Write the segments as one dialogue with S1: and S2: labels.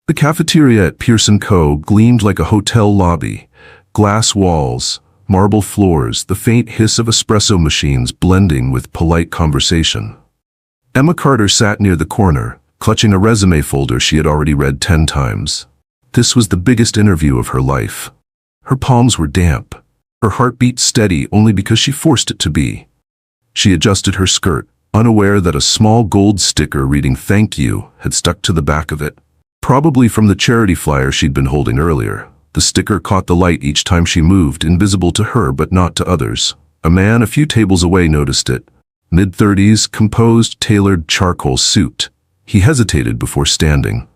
S1: The cafeteria at Pearson Co. gleamed like a hotel lobby. Glass walls, marble floors, the faint hiss of espresso machines blending with polite conversation. Emma Carter sat near the corner, clutching a resume folder she had already read 10 times. This was the biggest interview of her life. Her palms were damp. Her heart beat steady only because she forced it to be. She adjusted her skirt, unaware that a small gold sticker reading "Thank you" had stuck to the back of it. Probably from the charity flyer she'd been holding earlier. The sticker caught the light each time she moved, invisible to her but not to others. A man a few tables away noticed it. Mid-30s, composed, tailored charcoal suit. He hesitated before standing.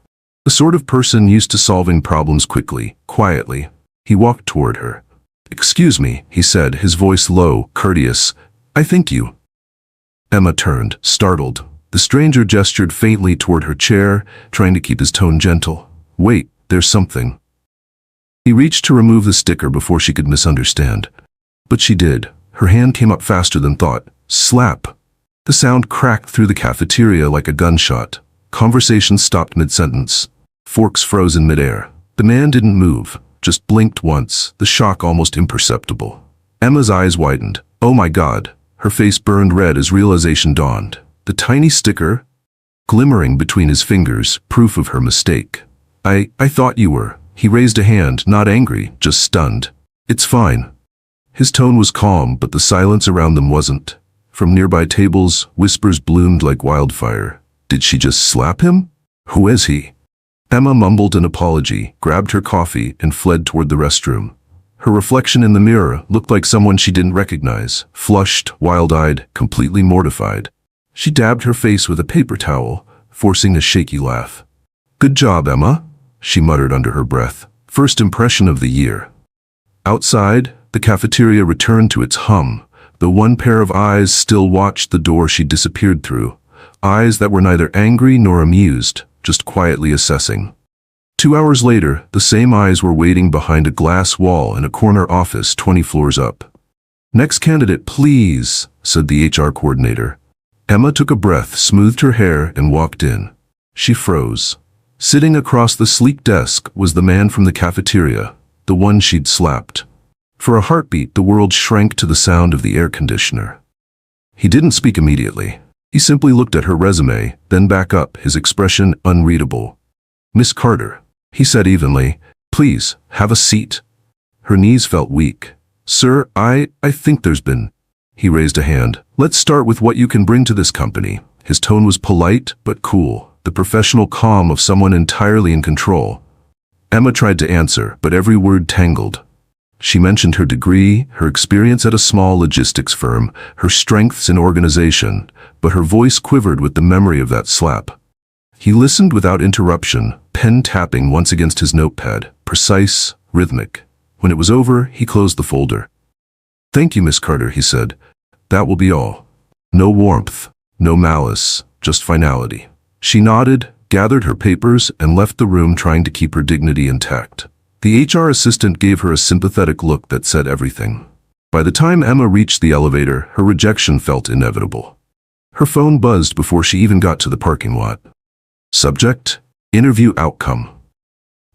S1: The sort of person used to solving problems quickly, quietly. He walked toward her. "Excuse me," he said, his voice low, courteous. "I thank you." Emma turned, startled. The stranger gestured faintly toward her chair, trying to keep his tone gentle. "Wait, there's something." He reached to remove the sticker before she could misunderstand. But she did. Her hand came up faster than thought. Slap! The sound cracked through the cafeteria like a gunshot. Conversation stopped mid-sentence. Forks froze in midair. The man didn't move, just blinked once, the shock almost imperceptible. Emma's eyes widened. Oh my God! Her face burned red as realization dawned. The tiny sticker, glimmering between his fingers, proof of her mistake. I thought you were." He raised a hand, not angry, just stunned. "It's fine." His tone was calm, but the silence around them wasn't. From nearby tables, whispers bloomed like wildfire. Did she just slap him? Who is he? Emma mumbled an apology, grabbed her coffee, and fled toward the restroom. Her reflection in the mirror looked like someone she didn't recognize, flushed, wild-eyed, completely mortified. She dabbed her face with a paper towel, forcing a shaky laugh. "Good job, Emma," she muttered under her breath. First impression of the year. Outside, the cafeteria returned to its hum. The one pair of eyes still watched the door she disappeared through. Eyes that were neither angry nor amused, just quietly assessing. 2 hours later, the same eyes were waiting behind a glass wall in a corner office 20 floors up. "Next candidate, please," said the HR coordinator. Emma took a breath, smoothed her hair, and walked in. She froze. Sitting across the sleek desk was the man from the cafeteria, the one she'd slapped. For a heartbeat, the world shrank to the sound of the air conditioner. He didn't speak immediately. He simply looked at her resume, then back up, his expression unreadable. "Miss Carter," he said evenly, "please, have a seat." Her knees felt weak. "Sir, I think there's been..." He raised a hand. "Let's start with what you can bring to this company." His tone was polite, but cool, the professional calm of someone entirely in control. Emma tried to answer, but every word tangled. She mentioned her degree, her experience at a small logistics firm, her strengths in organization, but her voice quivered with the memory of that slap. He listened without interruption, pen tapping once against his notepad, precise, rhythmic. When it was over, he closed the folder. "Thank you, Miss Carter," he said. "That will be all." No warmth, no malice, just finality. She nodded, gathered her papers, and left the room, trying to keep her dignity intact. The HR assistant gave her a sympathetic look that said everything. By the time Emma reached the elevator, her rejection felt inevitable. Her phone buzzed before she even got to the parking lot. Subject: interview outcome.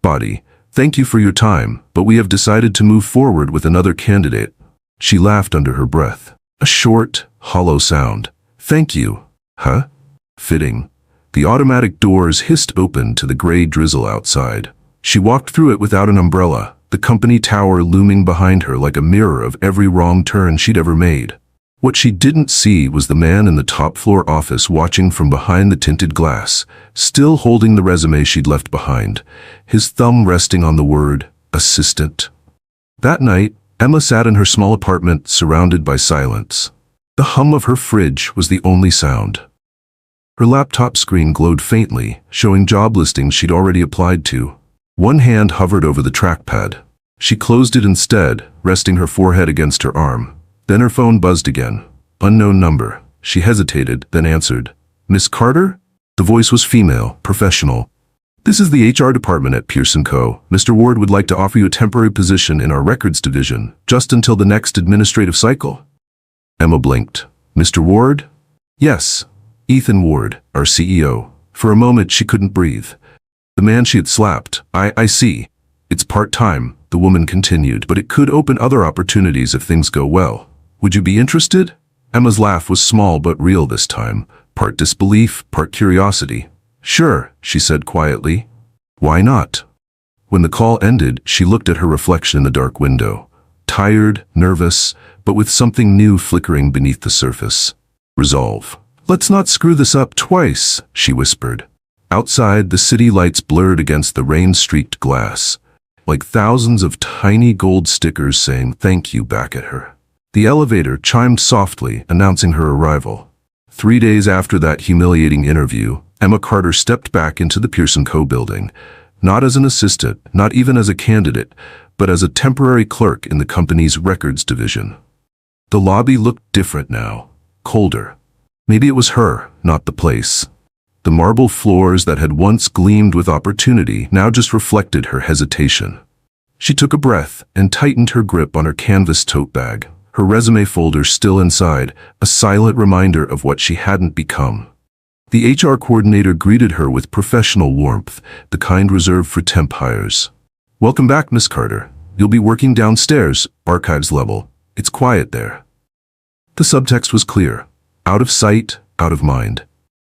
S1: Body: thank you for your time, but we have decided to move forward with another candidate. She laughed under her breath. A short, hollow sound. "Thank you." Huh? Fitting. The automatic doors hissed open to the gray drizzle outside. She walked through it without an umbrella, the company tower looming behind her like a mirror of every wrong turn she'd ever made. What she didn't see was the man in the top-floor office watching from behind the tinted glass, still holding the resume she'd left behind, his thumb resting on the word, assistant. That night, Emma sat in her small apartment, surrounded by silence. The hum of her fridge was the only sound. Her laptop screen glowed faintly, showing job listings she'd already applied to. One hand hovered over the trackpad. She closed it instead, resting her forehead against her arm. Then her phone buzzed again. Unknown number. She hesitated, then answered. "Miss Carter?" The voice was female, professional. "This is the HR department at Pearson Co. Mr. Ward would like to offer you a temporary position in our records division, just until the next administrative cycle." Emma blinked. "Mr. Ward?" "Yes. Ethan Ward, our CEO." For a moment she couldn't breathe. The man she had slapped. I see. It's part-time, the woman continued, but it could open other opportunities if things go well. Would you be interested? Emma's laugh was small but real this time, part disbelief, part curiosity. Sure, she said quietly. Why not? When the call ended, she looked at her reflection in the dark window. Tired, nervous, but with something new flickering beneath the surface. Resolve. Let's not screw this up twice, she whispered. Outside, the city lights blurred against the rain-streaked glass, like thousands of tiny gold stickers saying thank you back at her. The elevator chimed softly, announcing her arrival. 3 days after that humiliating interview, Emma Carter stepped back into the Pearson Co. building, not as an assistant, not even as a candidate, but as a temporary clerk in the company's records division. The lobby looked different now, colder. Maybe it was her, not the place. The marble floors that had once gleamed with opportunity now just reflected her hesitation. She took a breath and tightened her grip on her canvas tote bag, her resume folder still inside, a silent reminder of what she hadn't become. The HR coordinator greeted her with professional warmth, the kind reserved for temp hires. Welcome back, Miss Carter. You'll be working downstairs, archives level. It's quiet there. The subtext was clear. Out of sight, out of mind.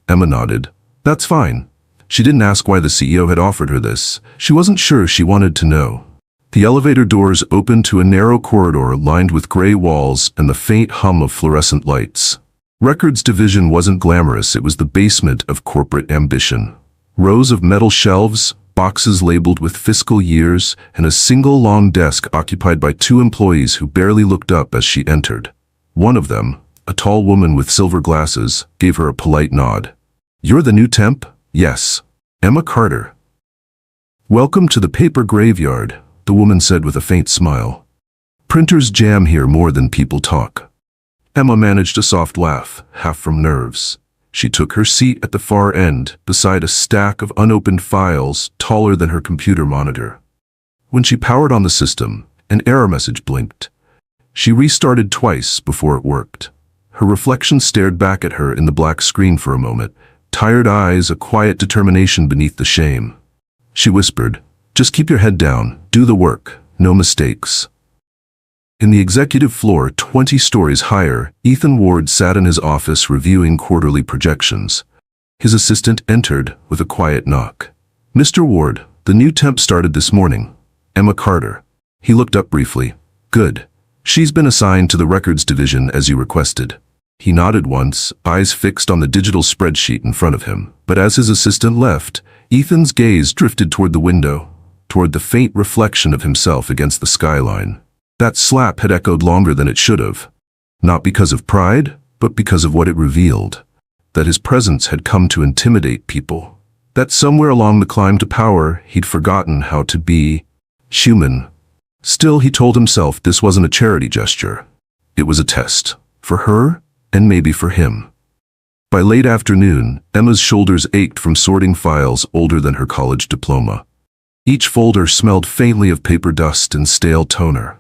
S1: Emma nodded. That's fine. She didn't ask why the CEO had offered her this. She wasn't sure she wanted to know. The elevator doors opened to a narrow corridor lined with gray walls and the faint hum of fluorescent lights. Records division wasn't glamorous, it was the basement of corporate ambition. Rows of metal shelves, boxes labeled with fiscal years, and a single long desk occupied by 2 employees who barely looked up as she entered. One of them, a tall woman with silver glasses, gave her a polite nod. You're the new temp? Yes. Emma Carter. Welcome to the paper graveyard, the woman said with a faint smile. Printers jam here more than people talk. Emma managed a soft laugh, half from nerves. She took her seat at the far end, beside a stack of unopened files taller than her computer monitor. When she powered on the system, an error message blinked. She restarted twice before it worked. Her reflection stared back at her in the black screen for a moment, tired eyes, a quiet determination beneath the shame. She whispered, just keep your head down, do the work, no mistakes. In the executive floor, 20 stories higher, Ethan Ward sat in his office reviewing quarterly projections. His assistant entered with a quiet knock. Mr. Ward, the new temp started this morning. Emma Carter. He looked up briefly. Good. She's been assigned to the records division as you requested. He nodded once, eyes fixed on the digital spreadsheet in front of him. But as his assistant left, Ethan's gaze drifted toward the window, toward the faint reflection of himself against the skyline. That slap had echoed longer than it should have. Not because of pride, but because of what it revealed. That his presence had come to intimidate people. That somewhere along the climb to power, he'd forgotten how to be human. Still, he told himself this wasn't a charity gesture. It was a test. For her, and maybe for him. By late afternoon, Emma's shoulders ached from sorting files older than her college diploma. Each folder smelled faintly of paper dust and stale toner.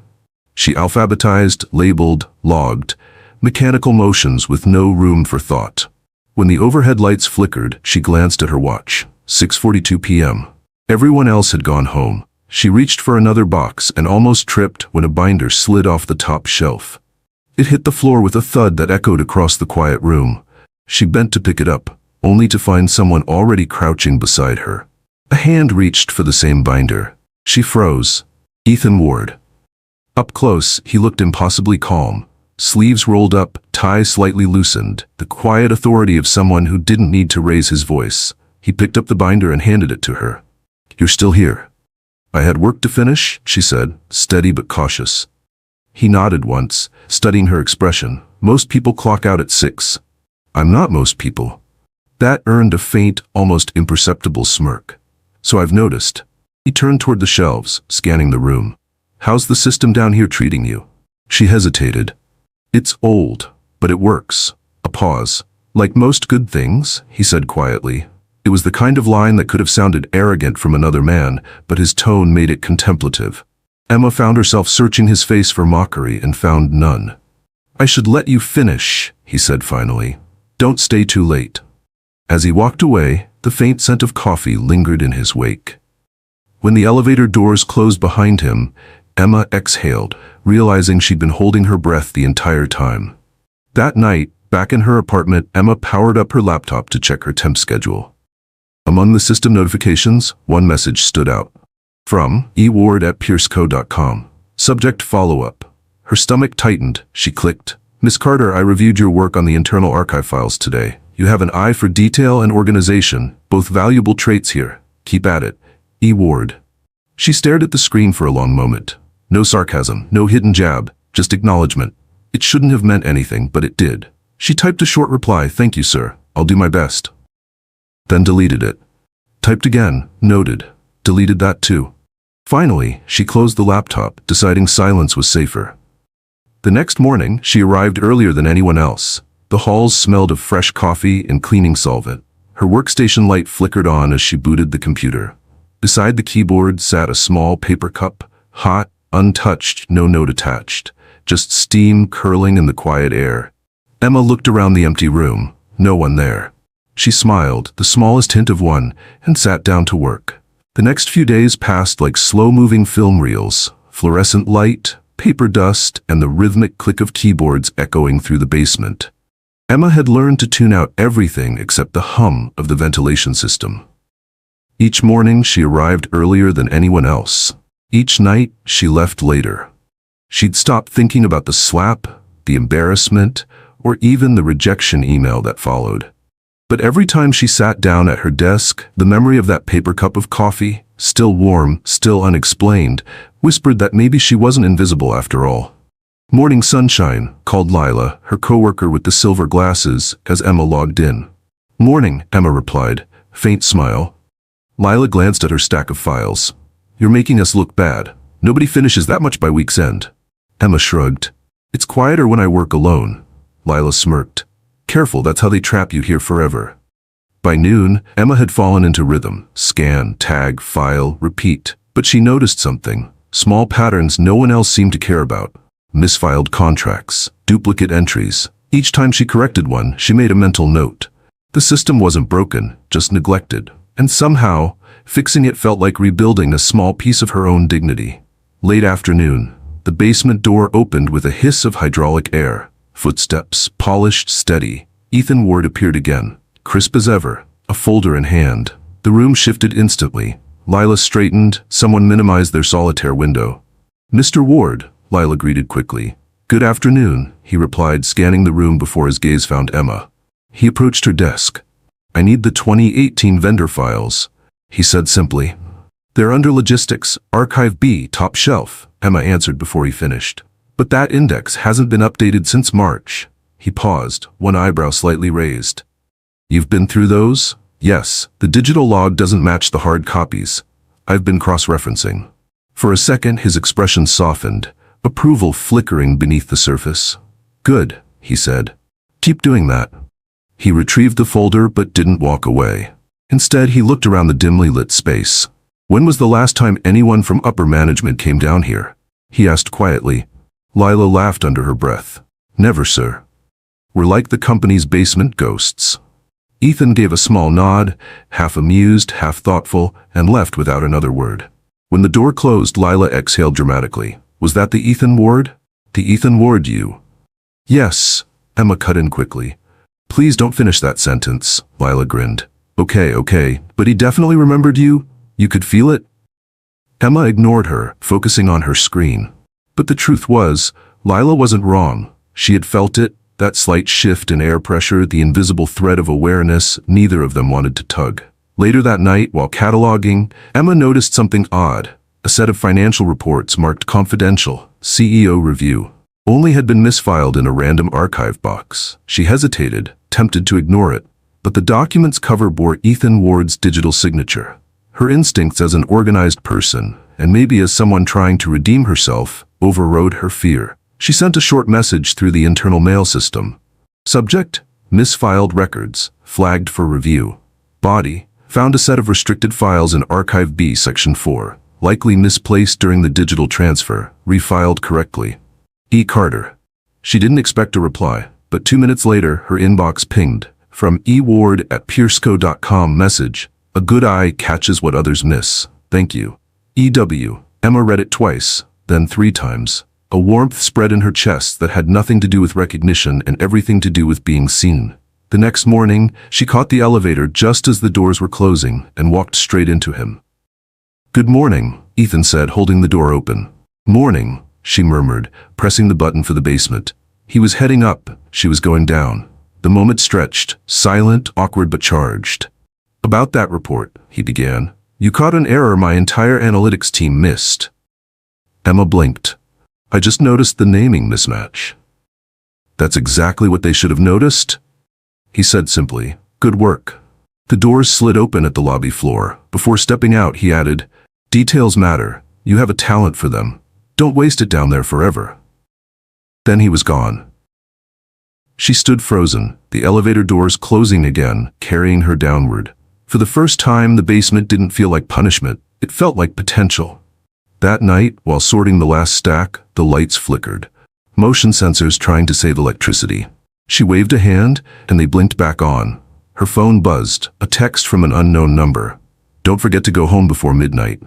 S1: She alphabetized, labeled, logged, mechanical motions with no room for thought. When the overhead lights flickered, she glanced at her watch. 6:42 p.m. Everyone else had gone home. She reached for another box and almost tripped when a binder slid off the top shelf. It hit the floor with a thud that echoed across the quiet room. She bent to pick it up, only to find someone already crouching beside her. A hand reached for the same binder. She froze. Ethan Ward. Up close, he looked impossibly calm. Sleeves rolled up, tie slightly loosened, the quiet authority of someone who didn't need to raise his voice. He picked up the binder and handed it to her. You're still here. I had work to finish, she said, steady but cautious. He nodded once, studying her expression. Most people clock out at 6. I'm not most people. That earned a faint, almost imperceptible smirk. So I've noticed. He turned toward the shelves, scanning the room. How's the system down here treating you? She hesitated. It's old, but it works. A pause. Like most good things, he said quietly. It was the kind of line that could have sounded arrogant from another man, but his tone made it contemplative. Emma found herself searching his face for mockery and found none. I should let you finish, he said finally. Don't stay too late. As he walked away, the faint scent of coffee lingered in his wake. When the elevator doors closed behind him, Emma exhaled, realizing she'd been holding her breath the entire time. That night, back in her apartment, Emma powered up her laptop to check her temp schedule. Among the system notifications, one message stood out. From eward@pierceco.com. Subject follow-up. Her stomach tightened. She clicked. Miss Carter, I reviewed your work on the internal archive files today. You have an eye for detail and organization, both valuable traits here. Keep at it. Eward. She stared at the screen for a long moment. No sarcasm, no hidden jab, just acknowledgement. It shouldn't have meant anything, but it did. She typed a short reply, thank you, sir. I'll do my best. Then deleted it. Typed again, noted. Deleted that too. Finally, she closed the laptop, deciding silence was safer. The next morning, she arrived earlier than anyone else. The halls smelled of fresh coffee and cleaning solvent. Her workstation light flickered on as she booted the computer. Beside the keyboard sat a small paper cup, hot, untouched, no note attached, just steam curling in the quiet air. Emma looked around the empty room. No one there. She smiled, the smallest hint of one, and sat down to work. The next few days passed like slow-moving film reels, fluorescent light, paper dust, and the rhythmic click of keyboards echoing through the basement. Emma had learned to tune out everything except the hum of the ventilation system. Each morning she arrived earlier than anyone else. Each night she left later. She'd stopped thinking about the slap, the embarrassment, or even the rejection email that followed. But every time she sat down at her desk, the memory of that paper cup of coffee, still warm, still unexplained, whispered that maybe she wasn't invisible after all. Morning sunshine, called Lila, her coworker with the silver glasses, as Emma logged in. Morning, Emma replied, faint smile. Lila glanced at her stack of files. You're making us look bad. Nobody finishes that much by week's end. Emma shrugged. It's quieter when I work alone. Lila smirked. Careful, that's how they trap you here forever. By noon, Emma had fallen into rhythm. Scan, tag, file, repeat. But she noticed something. Small patterns no one else seemed to care about. Misfiled contracts, duplicate entries. Each time she corrected one, she made a mental note. The system wasn't broken, just neglected. And somehow, fixing it felt like rebuilding a small piece of her own dignity. Late afternoon, the basement door opened with a hiss of hydraulic air. Footsteps, polished, steady. Ethan Ward appeared again, crisp as ever, a folder in hand. The room shifted instantly. Lila straightened, someone minimized their solitaire window. Mr. Ward, Lila greeted quickly. Good afternoon, he replied, scanning the room before his gaze found Emma. He approached her desk. I need the 2018 vendor files, he said simply. They're under logistics, archive B, top shelf, Emma answered before he finished. But that index hasn't been updated since March. He paused, one eyebrow slightly raised. You've been through those? Yes, the digital log doesn't match the hard copies. I've been cross-referencing. For a second, his expression softened, approval flickering beneath the surface. Good, he said. Keep doing that. He retrieved the folder but didn't walk away. Instead, he looked around the dimly lit space. When was the last time anyone from upper management came down here? He asked quietly. Lila laughed under her breath. Never, sir. We're like the company's basement ghosts. Ethan gave a small nod, half amused, half thoughtful, and left without another word. When the door closed, Lila exhaled dramatically. Was that the Ethan Ward? The Ethan Ward you? Yes, Emma cut in quickly. Please don't finish that sentence, Lila grinned. Okay, but he definitely remembered you? You could feel it? Emma ignored her, focusing on her screen. But the truth was, Lila wasn't wrong. She had felt it, that slight shift in air pressure, the invisible thread of awareness neither of them wanted to tug. Later that night, while cataloging, Emma noticed something odd. A set of financial reports marked confidential, CEO review, only had been misfiled in a random archive box. She hesitated, tempted to ignore it, but the document's cover bore Ethan Ward's digital signature. Her instincts as an organized person, and maybe as someone trying to redeem herself, overrode her fear. She sent a short message through the internal mail system. Subject: misfiled records, flagged for review. Body: found a set of restricted files in Archive B Section 4, likely misplaced during the digital transfer, refiled correctly. E. Carter. She didn't expect a reply, but 2 minutes later her inbox pinged. From eward@pierceco.com message, a good eye catches what others miss. Thank you. EW. Emma read it twice, then 3 times. A warmth spread in her chest that had nothing to do with recognition and everything to do with being seen. The next morning, she caught the elevator just as the doors were closing and walked straight into him. "Good morning," Ethan said, holding the door open. "Morning," she murmured, pressing the button for the basement. He was heading up, she was going down. The moment stretched, silent, awkward but charged. "About that report," he began. "You caught an error my entire analytics team missed." Emma blinked. "I just noticed the naming mismatch." "That's exactly what they should have noticed," he said simply. "Good work." The doors slid open at the lobby floor. Before stepping out, he added, "Details matter. You have a talent for them. Don't waste it down there forever." Then he was gone. She stood frozen, the elevator doors closing again, carrying her downward. For the first time, the basement didn't feel like punishment. It felt like potential. That night, while sorting the last stack, the lights flickered. Motion sensors trying to save electricity. She waved a hand, and they blinked back on. Her phone buzzed, a text from an unknown number. "Don't forget to go home before midnight."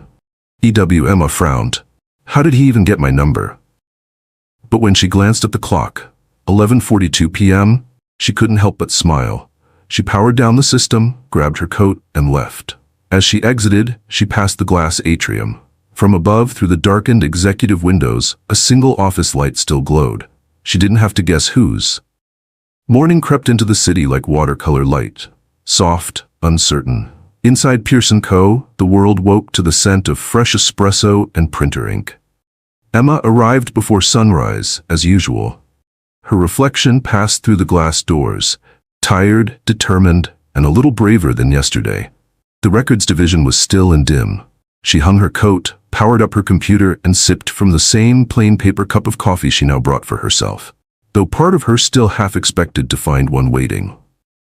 S1: Emma frowned. How did he even get my number? But when she glanced at the clock, 11:42 p.m., she couldn't help but smile. She powered down the system, grabbed her coat, and left. As she exited, she passed the glass atrium. From above, through the darkened executive windows, a single office light still glowed. She didn't have to guess whose. Morning crept into the city like watercolor light. Soft, uncertain. Inside Pierce & Co., the world woke to the scent of fresh espresso and printer ink. Emma arrived before sunrise, as usual. Her reflection passed through the glass doors, tired, determined, and a little braver than yesterday. The records division was still and dim. She hung her coat, powered up her computer, and sipped from the same plain paper cup of coffee she now brought for herself, though part of her still half expected to find one waiting.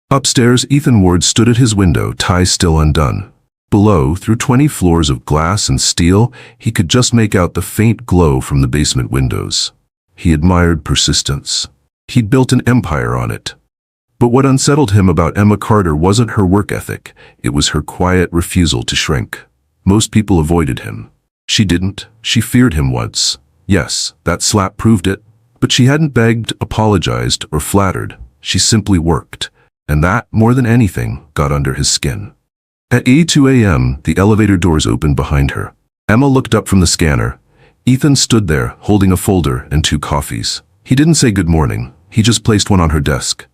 S1: Upstairs, Ethan Ward stood at his window, tie still undone. Below, through 20 floors of glass and steel, he could just make out the faint glow from the basement windows. He admired persistence. He'd built an empire on it. But what unsettled him about Emma Carter wasn't her work ethic, it was her quiet refusal to shrink. Most people avoided him. She didn't. She feared him once. Yes, that slap proved it. But she hadn't begged, apologized, or flattered. She simply worked. And that, more than anything, got under his skin. At 8:02 a.m., the elevator doors opened behind her. Emma looked up from the scanner. Ethan stood there, holding a folder and 2 coffees. He didn't say good morning. He just placed one on her desk.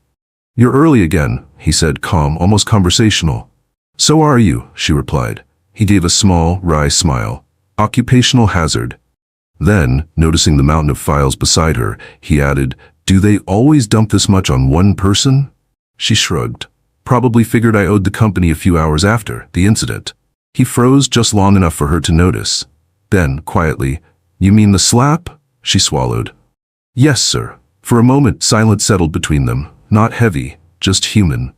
S1: "You're early again," he said, calm, almost conversational. "So are you," she replied. He gave a small, wry smile. "Occupational hazard." Then, noticing the mountain of files beside her, he added, "Do they always dump this much on one person?" She shrugged. "Probably figured I owed the company a few hours after the incident." He froze just long enough for her to notice. Then, quietly, "You mean the slap?" She swallowed. "Yes, sir." For a moment, silence settled between them. Not heavy, just human.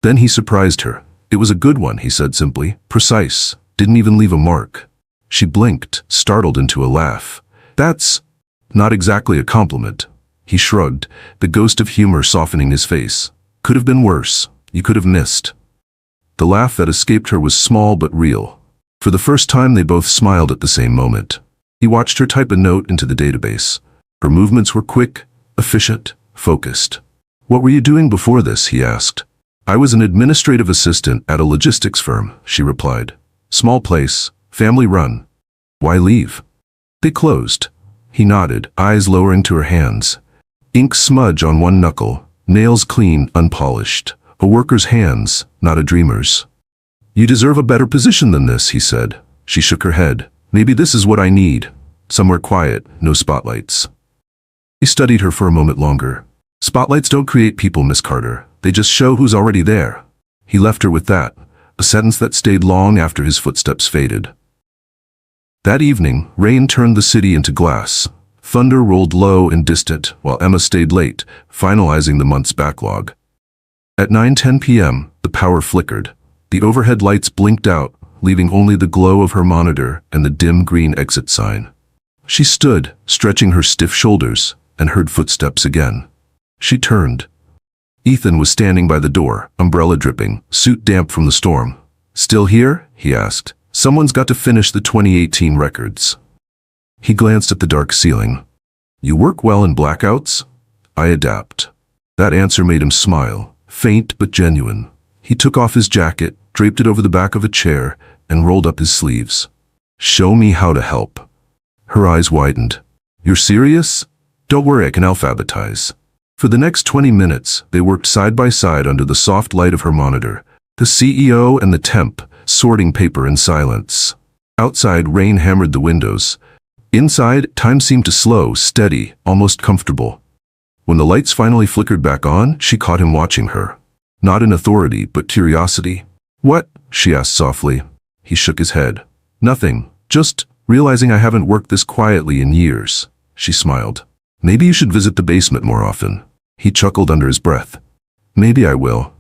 S1: Then he surprised her. "It was a good one," he said simply. "Precise. Didn't even leave a mark." She blinked, startled into a laugh. "That's not exactly a compliment." He shrugged, the ghost of humor softening his face. "Could have been worse. You could have missed." The laugh that escaped her was small but real. For the first time, they both smiled at the same moment. He watched her type a note into the database. Her movements were quick, efficient, focused. "What were you doing before this?" he asked. "I was an administrative assistant at a logistics firm," she replied. "Small place, family run." "Why leave?" "They closed." He nodded, eyes lowering to her hands. Ink smudge on one knuckle, nails clean, unpolished. A worker's hands, not a dreamer's. "You deserve a better position than this," he said. She shook her head. "Maybe this is what I need. Somewhere quiet, no spotlights." He studied her for a moment longer. "Spotlights don't create people, Miss Carter. They just show who's already there." He left her with that, a sentence that stayed long after his footsteps faded. That evening, rain turned the city into glass. Thunder rolled low and distant, while Emma stayed late, finalizing the month's backlog. At 9:10 p.m., the power flickered. The overhead lights blinked out, leaving only the glow of her monitor and the dim green exit sign. She stood, stretching her stiff shoulders, and heard footsteps again. She turned. Ethan was standing by the door, umbrella dripping, suit damp from the storm. "Still here?" he asked. "Someone's got to finish the 2018 records." He glanced at the dark ceiling. "You work well in blackouts?" "I adapt." That answer made him smile, faint but genuine. He took off his jacket, draped it over the back of a chair, and rolled up his sleeves. "Show me how to help." Her eyes widened. "You're serious? Don't worry, I can alphabetize." For the next 20 minutes, they worked side by side under the soft light of her monitor, the CEO and the temp, sorting paper in silence. Outside, rain hammered the windows. Inside, time seemed to slow, steady, almost comfortable. When the lights finally flickered back on, she caught him watching her. Not in authority, but curiosity. "What?" she asked softly. He shook his head. "Nothing. Just realizing I haven't worked this quietly in years." She smiled. "Maybe you should visit the basement more often." He chuckled under his breath. "Maybe I will."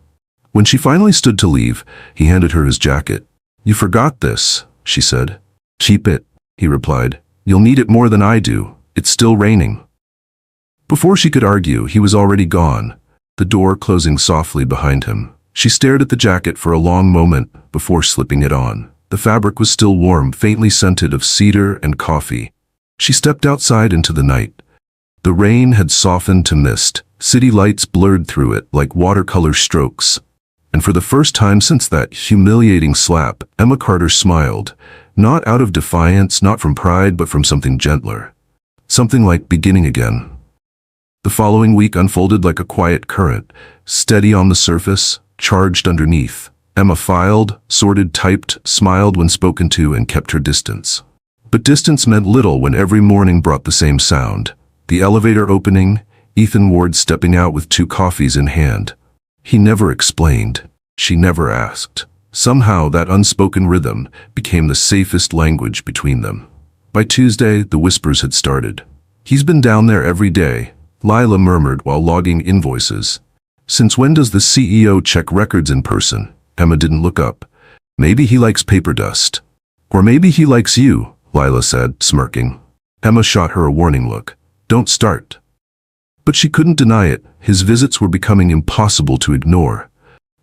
S1: When she finally stood to leave, he handed her his jacket. "You forgot this," she said. "Keep it," he replied. "You'll need it more than I do. It's still raining." Before she could argue, he was already gone, the door closing softly behind him. She stared at the jacket for a long moment before slipping it on. The fabric was still warm, faintly scented of cedar and coffee. She stepped outside into the night. The rain had softened to mist. City lights blurred through it like watercolor strokes. And for the first time since that humiliating slap, Emma Carter smiled. Not out of defiance, not from pride, but from something gentler. Something like beginning again. The following week unfolded like a quiet current, steady on the surface, charged underneath. Emma filed, sorted, typed, smiled when spoken to, and kept her distance. But distance meant little when every morning brought the same sound. The elevator opening, Ethan Ward stepping out with 2 coffees in hand. He never explained. She never asked. Somehow that unspoken rhythm became the safest language between them. By Tuesday, the whispers had started. "He's been down there every day," Lila murmured while logging invoices. "Since when does the CEO check records in person?" Emma didn't look up. "Maybe he likes paper dust." "Or maybe he likes you," Lila said, smirking. Emma shot her a warning look. "Don't start." But she couldn't deny it. His visits were becoming impossible to ignore.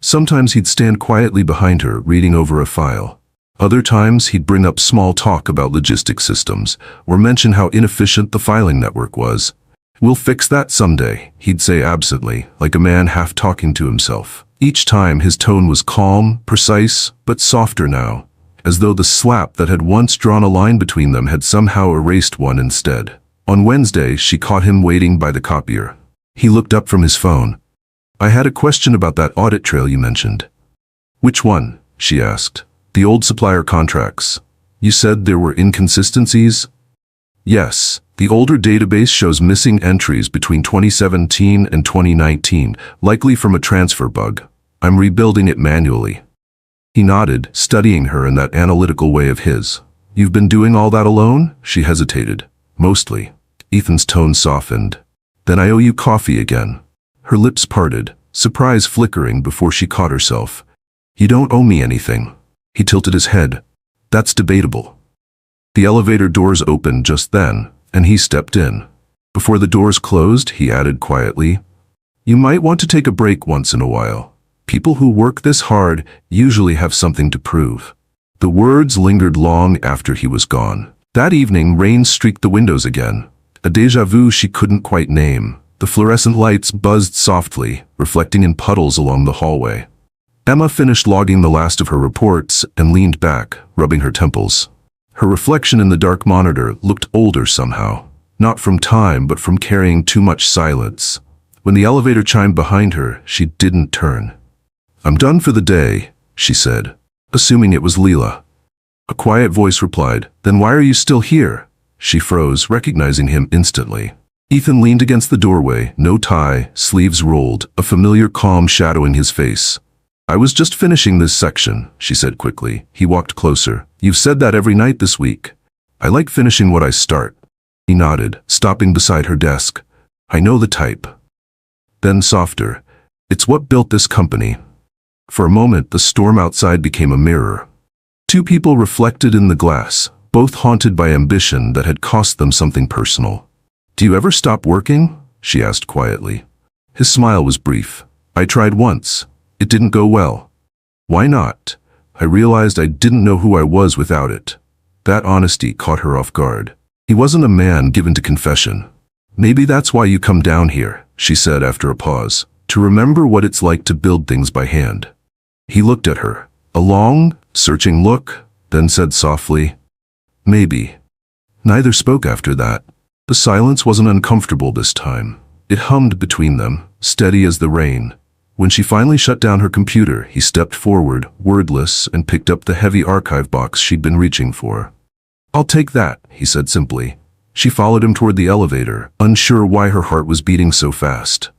S1: Sometimes he'd stand quietly behind her, reading over a file. Other times he'd bring up small talk about logistic systems, or mention how inefficient the filing network was. "We'll fix that someday," he'd say absently, like a man half talking to himself. Each time his tone was calm, precise, but softer now, as though the slap that had once drawn a line between them had somehow erased one instead. On Wednesday, she caught him waiting by the copier. He looked up from his phone. "I had a question about that audit trail you mentioned." "Which one?" she asked. "The old supplier contracts. You said there were inconsistencies?" "Yes. The older database shows missing entries between 2017 and 2019, likely from a transfer bug. I'm rebuilding it manually." He nodded, studying her in that analytical way of his. "You've been doing all that alone?" She hesitated. "Mostly." Ethan's tone softened. "Then I owe you coffee again." Her lips parted, surprise flickering before she caught herself. "You don't owe me anything." He tilted his head. "That's debatable." The elevator doors opened just then, and he stepped in. Before the doors closed, he added quietly, "You might want to take a break once in a while. People who work this hard usually have something to prove." The words lingered long after he was gone. That evening, rain streaked the windows again. A déjà vu she couldn't quite name. The fluorescent lights buzzed softly, reflecting in puddles along the hallway. Emma finished logging the last of her reports and leaned back, rubbing her temples. Her reflection in the dark monitor looked older somehow. Not from time, but from carrying too much silence. When the elevator chimed behind her, she didn't turn. "I'm done for the day," she said, assuming it was Leela. A quiet voice replied, "Then why are you still here?" She froze, recognizing him instantly. Ethan leaned against the doorway, no tie, sleeves rolled, a familiar calm shadowing his face. "I was just finishing this section," she said quickly. He walked closer. "You've said that every night this week." "I like finishing what I start." He nodded, stopping beside her desk. "I know the type." Then softer, "It's what built this company." For a moment, the storm outside became a mirror. 2 people reflected in the glass, both haunted by ambition that had cost them something personal. "Do you ever stop working?" she asked quietly. His smile was brief. I tried once. It didn't go well. Why not? I realized I didn't know who I was without it. That honesty caught her off guard. He wasn't a man given to confession. Maybe that's why you come down here, she said after a pause, to remember what it's like to build things by hand. He looked at her, a long, searching look, then said softly, maybe. Neither spoke after that. The silence wasn't uncomfortable this time. It hummed between them, steady as the rain. When she finally shut down her computer, he stepped forward, wordless, and picked up the heavy archive box she'd been reaching for. I'll take that, he said simply. She followed him toward the elevator, unsure why her heart was beating so fast.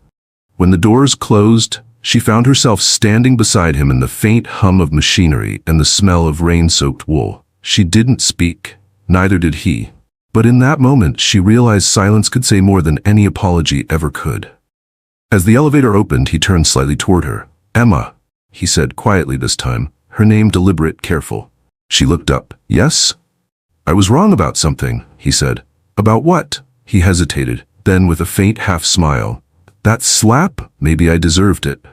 S1: When the doors closed, she found herself standing beside him in the faint hum of machinery and the smell of rain-soaked wool. She didn't speak, neither did he. But in that moment, she realized silence could say more than any apology ever could. As the elevator opened, he turned slightly toward her. Emma, he said quietly this time, her name deliberate, careful. She looked up. Yes? I was wrong about something, he said. About what? He hesitated, then with a faint half smile. That slap? Maybe I deserved it.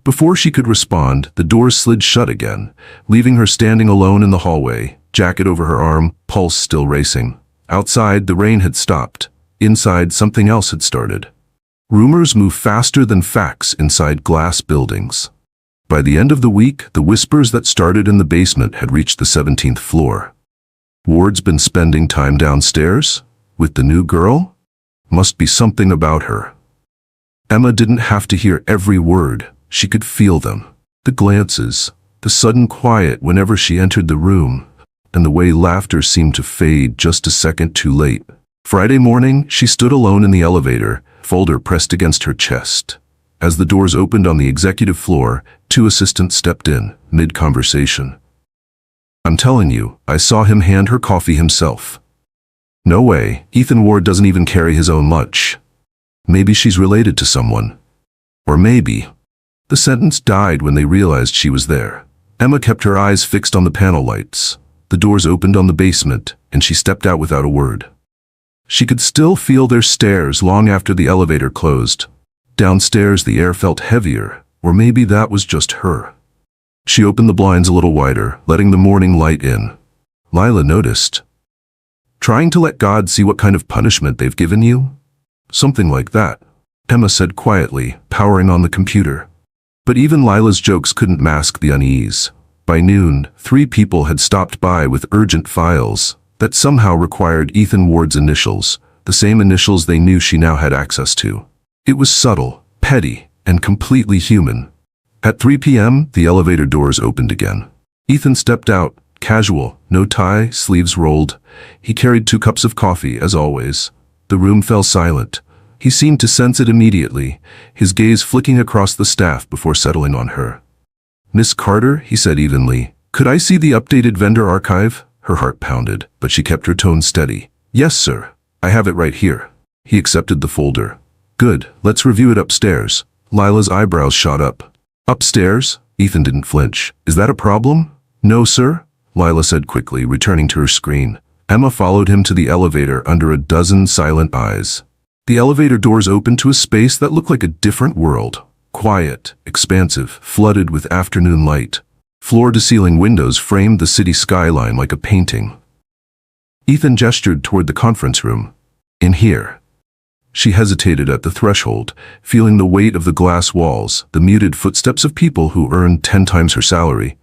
S1: Before she could respond, the doors slid shut again, leaving her standing alone in the hallway, jacket over her arm, pulse still racing. Outside, the rain had stopped. Inside, something else had started. Rumors move faster than facts inside glass buildings. By the end of the week, the whispers that started in the basement had reached the 17th floor. Ward's been spending time downstairs? With the new girl? Must be something about her. Emma didn't have to hear every word. She could feel them. The glances, the sudden quiet whenever she entered the room, and the way laughter seemed to fade just a second too late. Friday morning, she stood alone in the elevator, folder pressed against her chest. As the doors opened on the executive floor, two assistants stepped in, mid-conversation. I'm telling you, I saw him hand her coffee himself. No way, Ethan Ward doesn't even carry his own lunch. Maybe she's related to someone. Or maybe. The sentence died when they realized she was there. Emma kept her eyes fixed on the panel lights. The doors opened on the basement, and she stepped out without a word. She could still feel their stares long after the elevator closed. Downstairs, the air felt heavier, or maybe that was just her. She opened the blinds a little wider, letting the morning light in. Lila noticed. Trying to let God see what kind of punishment they've given you? Something like that, Emma said quietly, powering on the computer. But even Lila's jokes couldn't mask the unease. By noon, 3 people had stopped by with urgent files that somehow required Ethan Ward's initials, the same initials they knew she now had access to. It was subtle, petty, and completely human. At 3 p.m., the elevator doors opened again. Ethan stepped out, casual, no tie, sleeves rolled. He carried 2 cups of coffee, as always. The room fell silent. He seemed to sense it immediately, his gaze flicking across the staff before settling on her. Miss Carter, he said evenly, could I see the updated vendor archive? Her heart pounded, but she kept her tone steady. Yes, sir. I have it right here. He accepted the folder. Good, let's review it upstairs. Lila's eyebrows shot up. Upstairs? Ethan didn't flinch. Is that a problem? No, sir, Lila said quickly, returning to her screen. Emma followed him to the elevator under a dozen silent eyes. The elevator doors opened to a space that looked like a different world. Quiet, expansive, flooded with afternoon light. Floor-to-ceiling windows framed the city skyline like a painting. Ethan gestured toward the conference room. In here. She hesitated at the threshold, feeling the weight of the glass walls, the muted footsteps of people who earned 10 times her salary.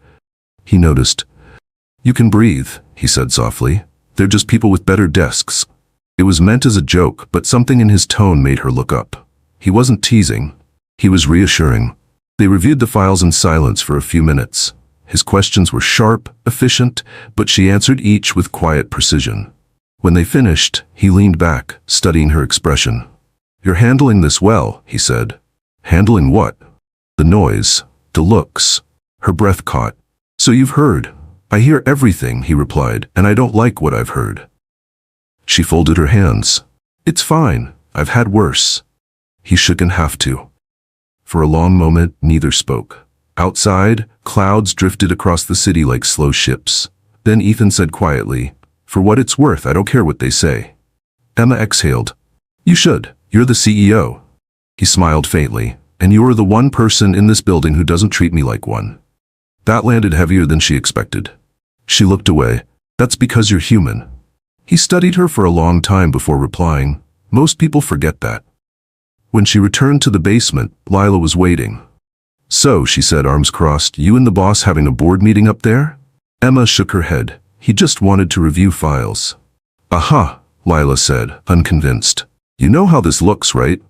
S1: He noticed. You can breathe, he said softly. They're just people with better desks. It was meant as a joke, but something in his tone made her look up. He wasn't teasing. He was reassuring. They reviewed the files in silence for a few minutes. His questions were sharp, efficient, but she answered each with quiet precision. When they finished, he leaned back, studying her expression. You're handling this well, he said. Handling what? The noise, the looks. Her breath caught. So you've heard. I hear everything, he replied, and I don't like what I've heard. She folded her hands. It's fine. I've had worse. He shook and have to. For a long moment, neither spoke. Outside, clouds drifted across the city like slow ships. Then Ethan said quietly, For what it's worth, I don't care what they say. Emma exhaled. You should. You're the CEO. He smiled faintly. and you're the one person in this building who doesn't treat me like one." That landed heavier than she expected. She looked away. "That's because you're human." He studied her for a long time before replying, "Most people forget that." When she returned to the basement, Lila was waiting. "So," she said, arms crossed, "you and the boss having a board meeting up there?" Emma shook her head. "He just wanted to review files." "Aha," Lila said, unconvinced. "You know how this looks, right?"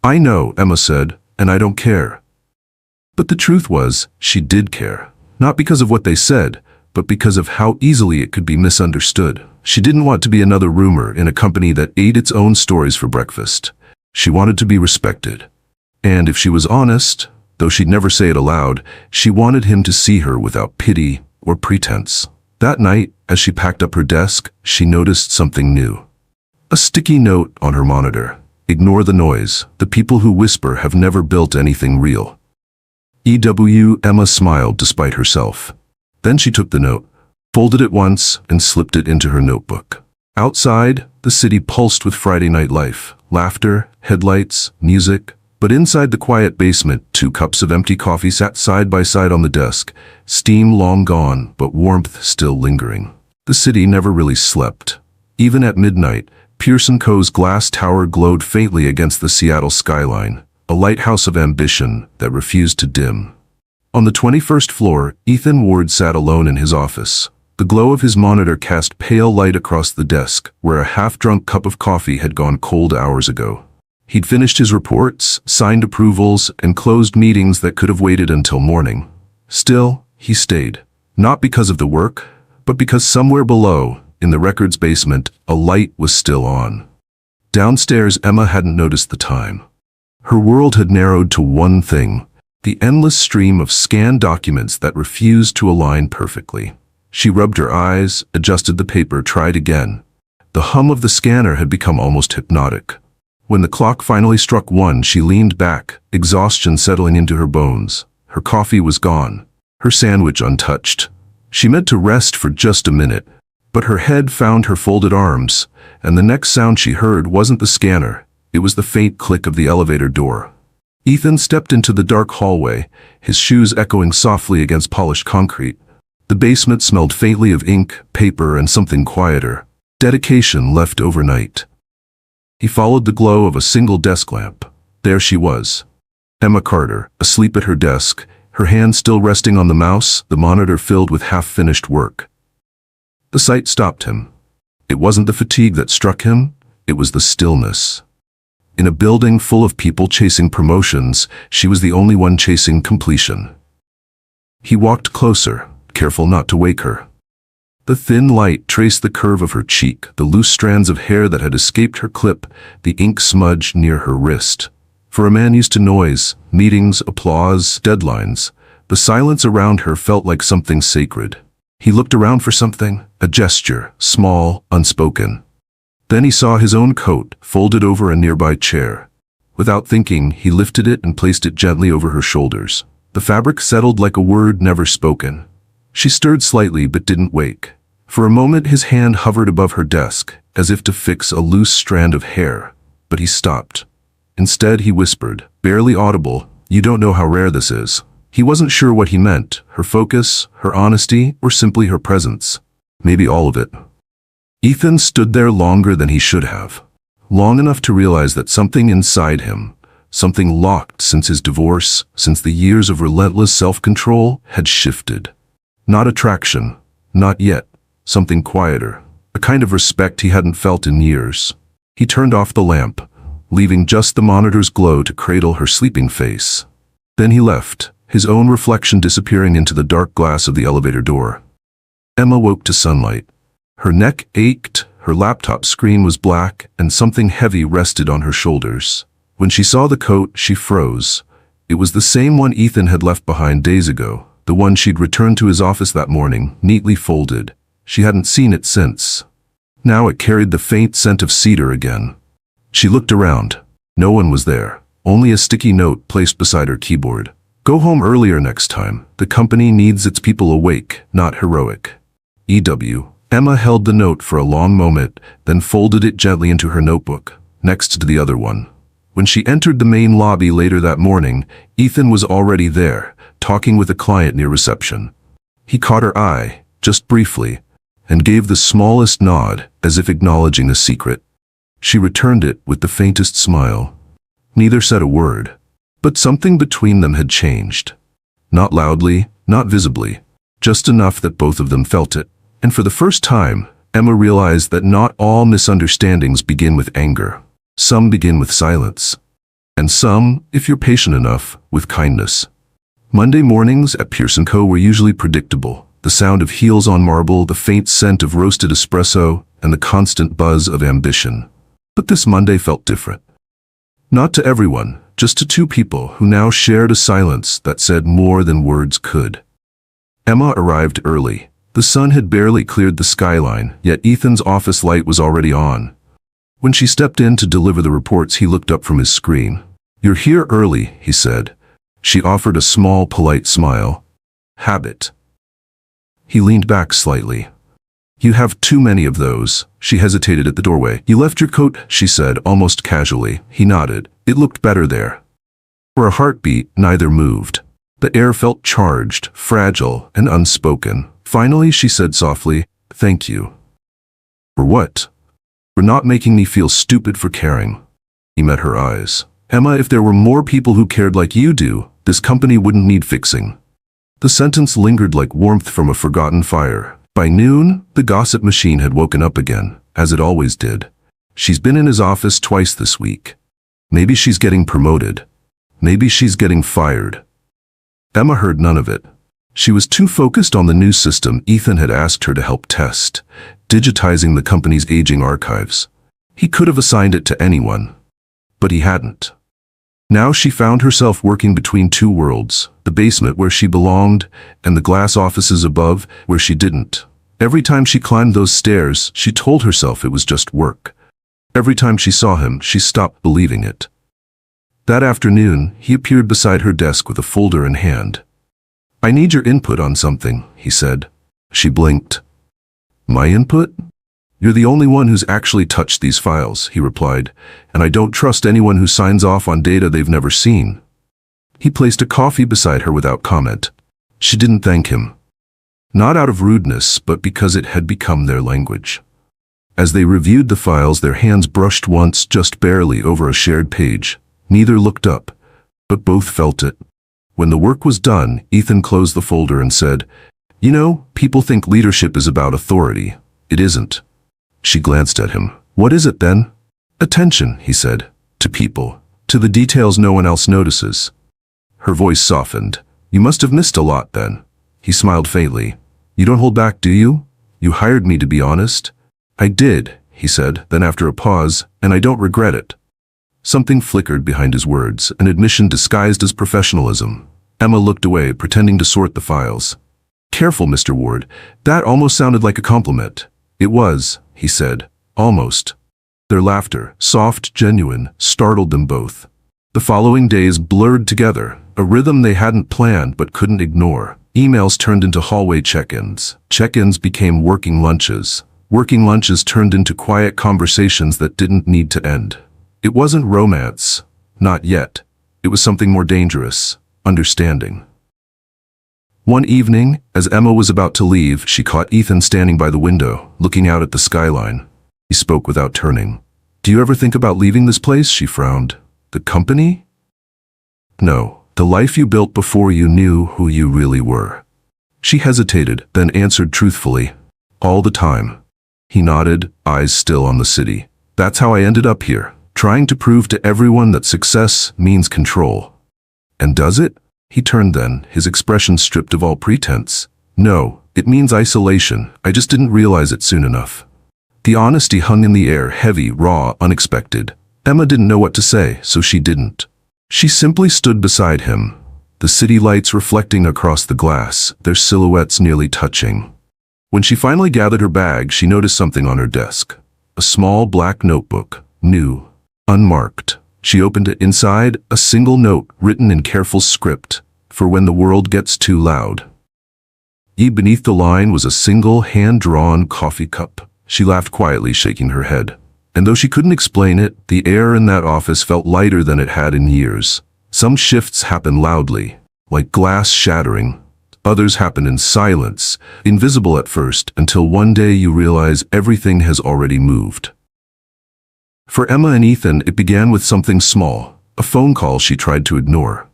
S1: "I know," Emma said, "and I don't care." But the truth was, she did care. Not because of what they said, but because of how easily it could be misunderstood. She didn't want to be another rumor in a company that ate its own stories for breakfast. She wanted to be respected. And if she was honest, though she'd never say it aloud, she wanted him to see her without pity or pretense. That night, as she packed up her desk, she noticed something new. A sticky note on her monitor. "Ignore the noise. The people who whisper have never built anything real." Emma smiled despite herself. Then she took the note, folded it once, and slipped it into her notebook. Outside, the city pulsed with Friday night life. Laughter, headlights, music. But inside the quiet basement, 2 cups of empty coffee sat side by side on the desk, steam long gone, but warmth still lingering. The city never really slept. Even at midnight, Pearson Co's glass tower glowed faintly against the Seattle skyline, a lighthouse of ambition that refused to dim. On the 21st floor, Ethan Ward sat alone in his office. The glow of his monitor cast pale light across the desk, where a half-drunk cup of coffee had gone cold hours ago. He'd finished his reports, signed approvals, and closed meetings that could have waited until morning. Still, he stayed. Not because of the work, but because somewhere below, in the records basement, a light was still on. Downstairs, Emma hadn't noticed the time. Her world had narrowed to one thing: the endless stream of scanned documents that refused to align perfectly. She rubbed her eyes, adjusted the paper, tried again. The hum of the scanner had become almost hypnotic. When the clock finally struck 1, she leaned back, exhaustion settling into her bones. Her coffee was gone, her sandwich untouched. She meant to rest for just a minute, but her head found her folded arms, and the next sound she heard wasn't the scanner, it was the faint click of the elevator door. Ethan stepped into the dark hallway, his shoes echoing softly against polished concrete. The basement smelled faintly of ink, paper, and something quieter. Dedication left overnight. He followed the glow of a single desk lamp. There she was. Emma Carter, asleep at her desk, her hand still resting on the mouse, the monitor filled with half-finished work. The sight stopped him. It wasn't the fatigue that struck him, it was the stillness. In a building full of people chasing promotions, she was the only one chasing completion. He walked closer, careful not to wake her. The thin light traced the curve of her cheek, the loose strands of hair that had escaped her clip, the ink smudge near her wrist. For a man used to noise, meetings, applause, deadlines, the silence around her felt like something sacred. He looked around for something, a gesture, small, unspoken. Then he saw his own coat, folded over a nearby chair. Without thinking, he lifted it and placed it gently over her shoulders. The fabric settled like a word never spoken. She stirred slightly but didn't wake. For a moment his hand hovered above her desk, as if to fix a loose strand of hair, but he stopped. Instead he whispered, barely audible, "You don't know how rare this is." He wasn't sure what he meant, her focus, her honesty, or simply her presence. Maybe all of it. Ethan stood there longer than he should have. Long enough to realize that something inside him, something locked since his divorce, since the years of relentless self-control, had shifted. Not attraction, not yet. Something quieter, a kind of respect he hadn't felt in years. He turned off the lamp, leaving just the monitor's glow to cradle her sleeping face. Then he left, his own reflection disappearing into the dark glass of the elevator door. Emma woke to sunlight. Her neck ached, her laptop screen was black, and something heavy rested on her shoulders. When she saw the coat, she froze. It was the same one Ethan had left behind days ago, the one she'd returned to his office that morning, neatly folded. She hadn't seen it since. Now it carried the faint scent of cedar again. She looked around. No one was there, only a sticky note placed beside her keyboard. "Go home earlier next time. The company needs its people awake, not heroic. E.W." Emma held the note for a long moment, then folded it gently into her notebook, next to the other one. When she entered the main lobby later that morning, Ethan was already there, talking with a client near reception. He caught her eye, just briefly, and gave the smallest nod, as if acknowledging a secret. She returned it with the faintest smile. Neither said a word, but something between them had changed. Not loudly, not visibly, just enough that both of them felt it. And for the first time, Emma realized that not all misunderstandings begin with anger. Some begin with silence. And some, if you're patient enough, with kindness. Monday mornings at Pearson Co. were usually predictable. The sound of heels on marble, the faint scent of roasted espresso, and the constant buzz of ambition. But this Monday felt different. Not to everyone, just to two people who now shared a silence that said more than words could. Emma arrived early. The sun had barely cleared the skyline, yet Ethan's office light was already on. When she stepped in to deliver the reports, he looked up from his screen. "You're here early," he said. She offered a small, polite smile. "Habit." He leaned back slightly. "You have too many of those." She hesitated at the doorway. "You left your coat," she said, almost casually. He nodded. It looked better there. For a heartbeat, neither moved. The air felt charged, fragile, and unspoken. Finally, she said softly, "Thank you." "For what?" "For not making me feel stupid for caring." He met her eyes. "Emma, if there were more people who cared like you do, this company wouldn't need fixing." The sentence lingered like warmth from a forgotten fire. By noon, the gossip machine had woken up again, as it always did. "She's been in his office twice this week. Maybe she's getting promoted. Maybe she's getting fired." Emma heard none of it. She was too focused on the new system Ethan had asked her to help test, digitizing the company's aging archives. He could have assigned it to anyone, but he hadn't. Now she found herself working between two worlds, the basement where she belonged and the glass offices above where she didn't. Every time she climbed those stairs, she told herself it was just work. Every time she saw him, she stopped believing it. That afternoon, he appeared beside her desk with a folder in hand. "I need your input on something," he said. She blinked. "My input?" "You're the only one who's actually touched these files," he replied, "and I don't trust anyone who signs off on data they've never seen." He placed a coffee beside her without comment. She didn't thank him. Not out of rudeness, but because it had become their language. As they reviewed the files, their hands brushed once, just barely, over a shared page. Neither looked up, but both felt it. When the work was done, Ethan closed the folder and said, "You know, people think leadership is about authority. It isn't." She glanced at him. "What is it then?" "Attention," he said. "To people. To the details no one else notices." Her voice softened. "You must have missed a lot then." He smiled faintly. "You don't hold back, do you? You hired me to be honest." "I did," he said, then after a pause, "and I don't regret it." Something flickered behind his words, an admission disguised as professionalism. Emma looked away, pretending to sort the files. "Careful, Mr. Ward. That almost sounded like a compliment." "It was," he said. "Almost." Their laughter, soft, genuine, startled them both. The following days blurred together, a rhythm they hadn't planned but couldn't ignore. Emails turned into hallway check-ins. Check-ins became working lunches. Working lunches turned into quiet conversations that didn't need to end. It wasn't romance. Not yet. It was something more dangerous. Understanding. One evening, as Emma was about to leave, she caught Ethan standing by the window, looking out at the skyline. He spoke without turning. "Do you ever think about leaving this place?" She frowned. "The company?" "No, the life you built before you knew who you really were." She hesitated, then answered truthfully, "All the time." He nodded, eyes still on the city. "That's how I ended up here, trying to prove to everyone that success means control." "And does it?" He turned then, his expression stripped of all pretense. "No, it means isolation. I just didn't realize it soon enough." The honesty hung in the air, heavy, raw, unexpected. Emma didn't know what to say, so she didn't. She simply stood beside him, the city lights reflecting across the glass, their silhouettes nearly touching. When she finally gathered her bag, she noticed something on her desk. A small black notebook, new, unmarked. She opened it. Inside, a single note written in careful script, "For when the world gets too loud." Beneath the line was a single hand-drawn coffee cup. She laughed quietly, shaking her head. And though she couldn't explain it, the air in that office felt lighter than it had in years. Some shifts happen loudly, like glass shattering. Others happen in silence, invisible at first, until one day you realize everything has already moved. For Emma and Ethan, it began with something small, a phone call she tried to ignore.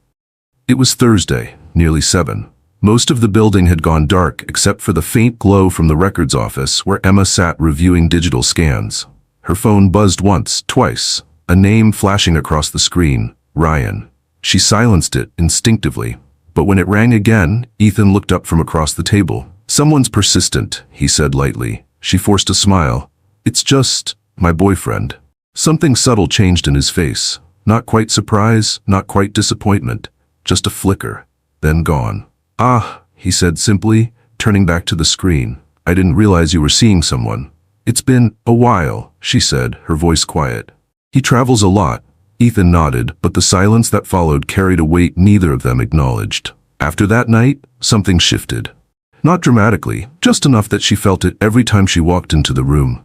S1: It was Thursday, nearly 7. Most of the building had gone dark except for the faint glow from the records office where Emma sat reviewing digital scans. Her phone buzzed once, twice, a name flashing across the screen, Ryan. She silenced it instinctively, but when it rang again, Ethan looked up from across the table. "Someone's persistent," he said lightly. She forced a smile. "It's just my boyfriend." Something subtle changed in his face. Not quite surprise, not quite disappointment, just a flicker, then gone. "Ah," he said simply, turning back to the screen. "I didn't realize you were seeing someone." "It's been a while," she said, her voice quiet. "He travels a lot." Ethan nodded, but the silence that followed carried a weight neither of them acknowledged. After that night, something shifted. Not dramatically, just enough that she felt it every time she walked into the room.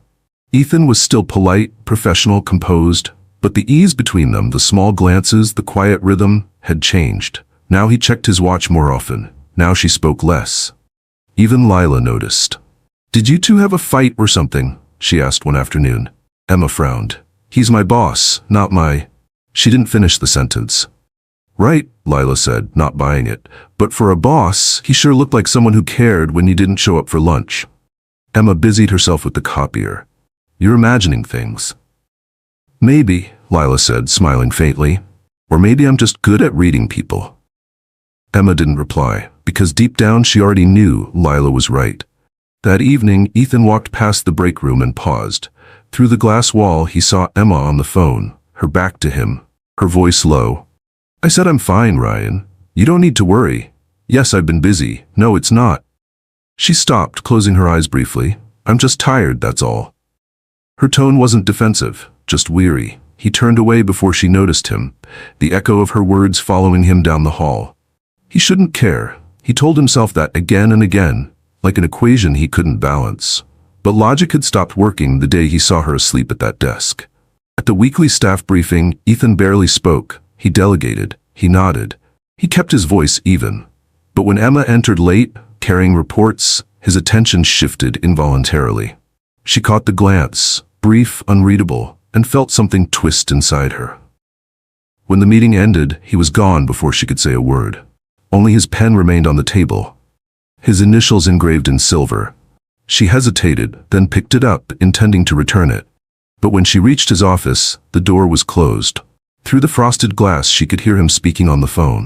S1: Ethan was still polite, professional, composed, but the ease between them, the small glances, the quiet rhythm, had changed. Now he checked his watch more often. Now she spoke less. Even Lila noticed. "Did you two have a fight or something?" she asked one afternoon. Emma frowned. "He's my boss, not my—" She didn't finish the sentence. "Right," Lila said, not buying it. "But for a boss, he sure looked like someone who cared when you didn't show up for lunch." Emma busied herself with the copier. "You're imagining things." "Maybe," Lila said, smiling faintly. "Or maybe I'm just good at reading people." Emma didn't reply, because deep down she already knew Lila was right. That evening, Ethan walked past the break room and paused. Through the glass wall, he saw Emma on the phone, her back to him, her voice low. "I said I'm fine, Ryan. You don't need to worry." "Yes, I've been busy." "No, it's not." She stopped, closing her eyes briefly. "I'm just tired, that's all." Her tone wasn't defensive, just weary. He turned away before she noticed him, the echo of her words following him down the hall. He shouldn't care. He told himself that again and again, like an equation he couldn't balance. But logic had stopped working the day he saw her asleep at that desk. At the weekly staff briefing, Ethan barely spoke. He delegated. He nodded. He kept his voice even. But when Emma entered late, carrying reports, his attention shifted involuntarily. She caught the glance, brief, unreadable, and felt something twist inside her. When the meeting ended, he was gone before she could say a word. Only his pen remained on the table, his initials engraved in silver. She hesitated, then picked it up, intending to return it. But when she reached his office, the door was closed. Through the frosted glass, she could hear him speaking on the phone.